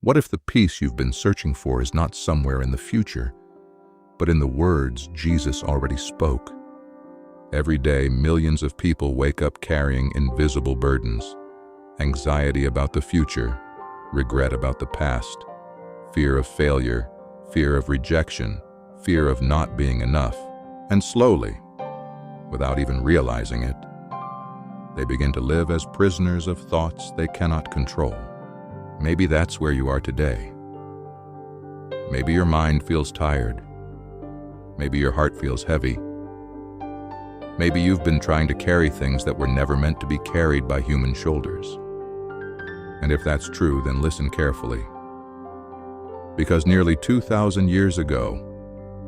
What if the peace you've been searching for is not somewhere in the future, but in the words Jesus already spoke? Every day, millions of people wake up carrying invisible burdens: anxiety about the future, regret about the past, fear of failure, fear of rejection, fear of not being enough. And slowly, without even realizing it, they begin to live as prisoners of thoughts they cannot control. Maybe that's where you are today. Maybe your mind feels tired. Maybe your heart feels heavy. Maybe you've been trying to carry things that were never meant to be carried by human shoulders. And if that's true, then listen carefully. Because nearly 2,000 years ago,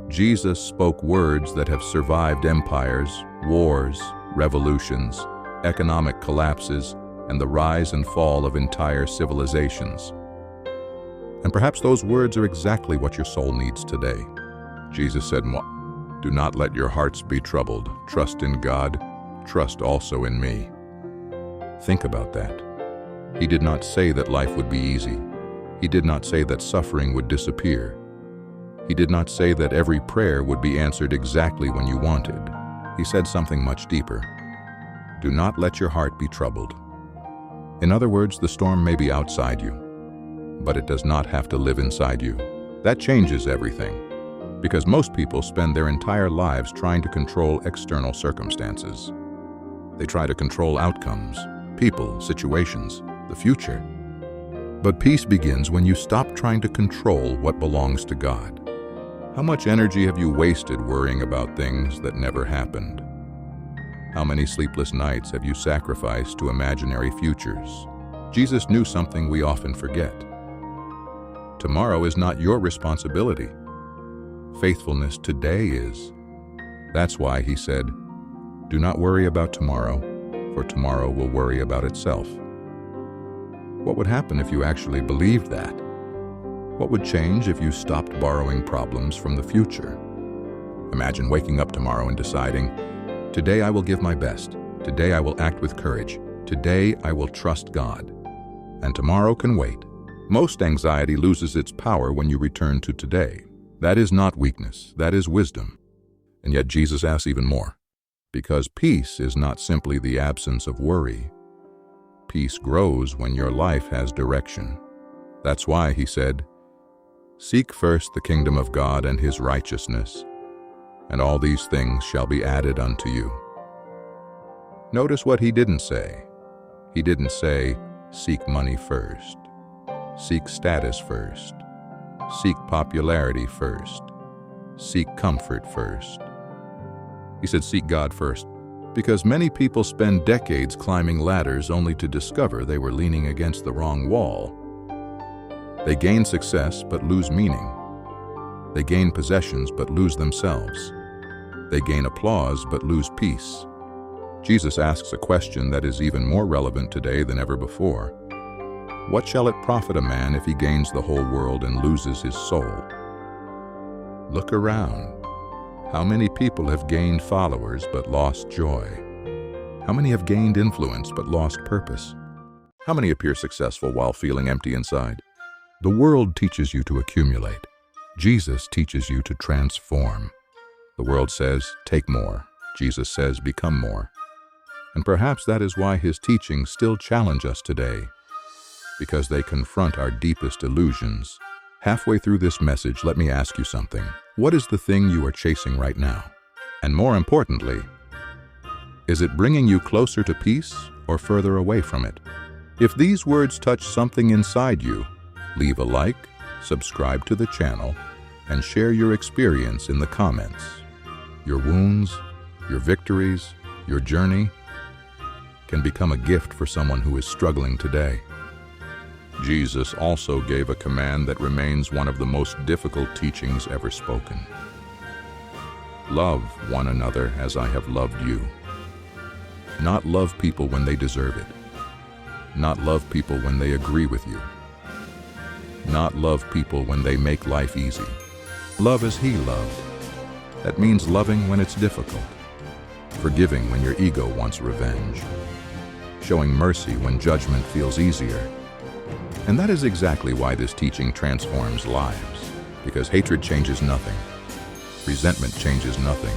Jesus spoke words that have survived empires, wars, revolutions, economic collapses, and the rise and fall of entire civilizations. And perhaps those words are exactly what your soul needs today. Jesus said, "Do not let your hearts be troubled. Trust in God. Trust also in me." Think about that. He did not say that life would be easy. He did not say that suffering would disappear. He did not say that every prayer would be answered exactly when you wanted. He said something much deeper. Do not let your heart be troubled. In other words, the storm may be outside you, but it does not have to live inside you. That changes everything, because most people spend their entire lives trying to control external circumstances. They try to control outcomes, people, situations, the future. But peace begins when you stop trying to control what belongs to God. How much energy have you wasted worrying about things that never happened? How many sleepless nights have you sacrificed to imaginary futures? Jesus knew something we often forget. Tomorrow is not your responsibility. Faithfulness today is. That's why he said, "Do not worry about tomorrow, for tomorrow will worry about itself." What would happen if you actually believed that? What would change if you stopped borrowing problems from the future? Imagine waking up tomorrow and deciding, "Today I will give my best. Today I will act with courage. Today I will trust God." And tomorrow can wait. Most anxiety loses its power when you return to today. That is not weakness, that is wisdom. And yet Jesus asks even more. Because peace is not simply the absence of worry. Peace grows when your life has direction. That's why he said, "Seek first the kingdom of God and his righteousness, and all these things shall be added unto you." Notice what he didn't say. He didn't say, "Seek money first. Seek status first. Seek popularity first. Seek comfort first." He said, "Seek God first." Because many people spend decades climbing ladders only to discover they were leaning against the wrong wall. They gain success but lose meaning. They gain possessions but lose themselves. They gain applause but lose peace. Jesus asks a question that is even more relevant today than ever before. What shall it profit a man if he gains the whole world and loses his soul? Look around. How many people have gained followers but lost joy? How many have gained influence but lost purpose? How many appear successful while feeling empty inside? The world teaches you to accumulate. Jesus teaches you to transform. The world says, take more. Jesus says, become more. And perhaps that is why his teachings still challenge us today, because they confront our deepest illusions. Halfway through this message, let me ask you something. What is the thing you are chasing right now? And more importantly, is it bringing you closer to peace or further away from it? If these words touch something inside you, leave a like, subscribe to the channel, and share your experience in the comments. Your wounds, your victories, your journey can become a gift for someone who is struggling today. Jesus also gave a command that remains one of the most difficult teachings ever spoken. Love one another as I have loved you. Not love people when they deserve it. Not love people when they agree with you. Not love people when they make life easy. Love as he loved. That means loving when it's difficult. Forgiving when your ego wants revenge. Showing mercy when judgment feels easier. And that is exactly why this teaching transforms lives. Because hatred changes nothing. Resentment changes nothing.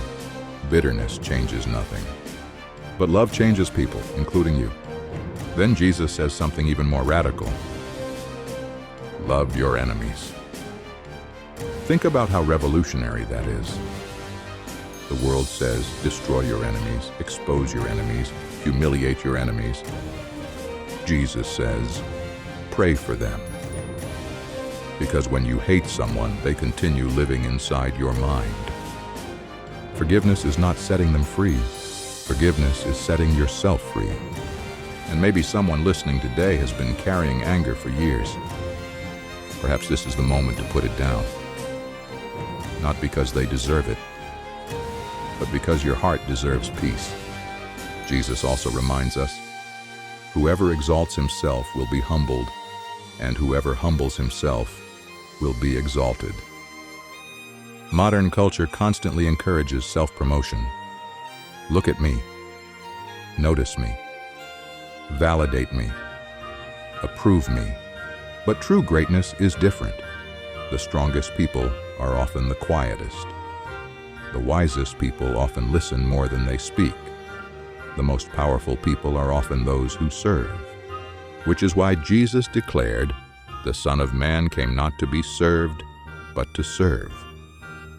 Bitterness changes nothing. But love changes people, including you. Then Jesus says something even more radical. Love your enemies. Think about how revolutionary that is. The world says, destroy your enemies, expose your enemies, humiliate your enemies. Jesus says, pray for them. Because when you hate someone, they continue living inside your mind. Forgiveness is not setting them free. Forgiveness is setting yourself free. And maybe someone listening today has been carrying anger for years. Perhaps this is the moment to put it down. Not because they deserve it, but because your heart deserves peace. Jesus also reminds us, whoever exalts himself will be humbled, and whoever humbles himself will be exalted. Modern culture constantly encourages self-promotion. Look at me. Notice me. Validate me. Approve me. But true greatness is different. The strongest people are often the quietest. The wisest people often listen more than they speak. The most powerful people are often those who serve. Which is why Jesus declared, the Son of Man came not to be served, but to serve.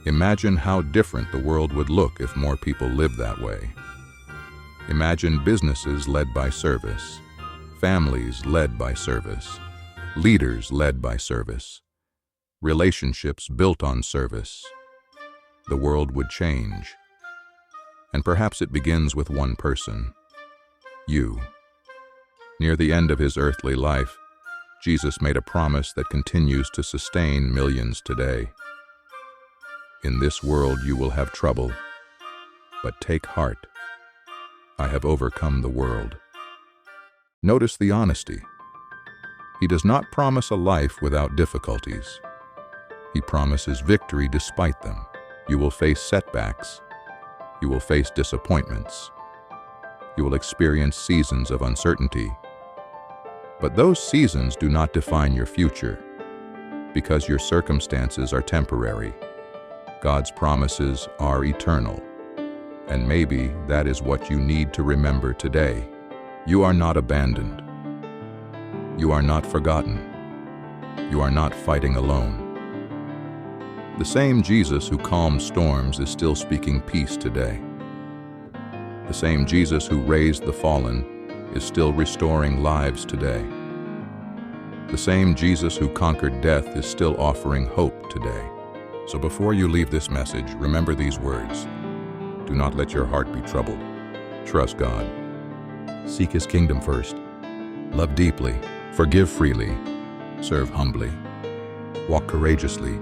Imagine how different the world would look if more people lived that way. Imagine businesses led by service, families led by service, leaders led by service, relationships built on service. The world would change. And perhaps it begins with one person, you. Near the end of his earthly life, Jesus made a promise that continues to sustain millions today. In this world you will have trouble, but take heart. I have overcome the world. Notice the honesty. He does not promise a life without difficulties. He promises victory despite them. You will face setbacks. You will face disappointments. You will experience seasons of uncertainty. But those seasons do not define your future, because your circumstances are temporary. God's promises are eternal. And maybe that is what you need to remember today. You are not abandoned. You are not forgotten. You are not fighting alone. The same Jesus who calms storms is still speaking peace today. The same Jesus who raised the fallen is still restoring lives today. The same Jesus who conquered death is still offering hope today. So before you leave this message, remember these words. Do not let your heart be troubled. Trust God. Seek His kingdom first. Love deeply. Forgive freely. Serve humbly. Walk courageously.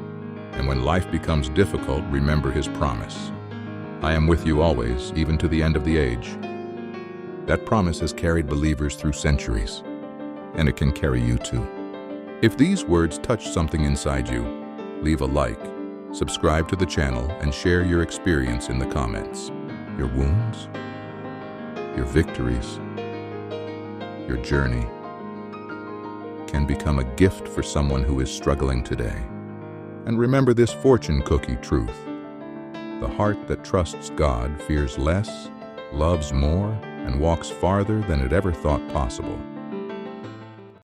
And when life becomes difficult, remember His promise. I am with you always, even to the end of the age. That promise has carried believers through centuries, and it can carry you too. If these words touch something inside you, leave a like, subscribe to the channel, and share your experience in the comments. Your wounds, your victories, your journey can become a gift for someone who is struggling today. And remember this fortune cookie truth. The heart that trusts God fears less, loves more, and walks farther than it ever thought possible.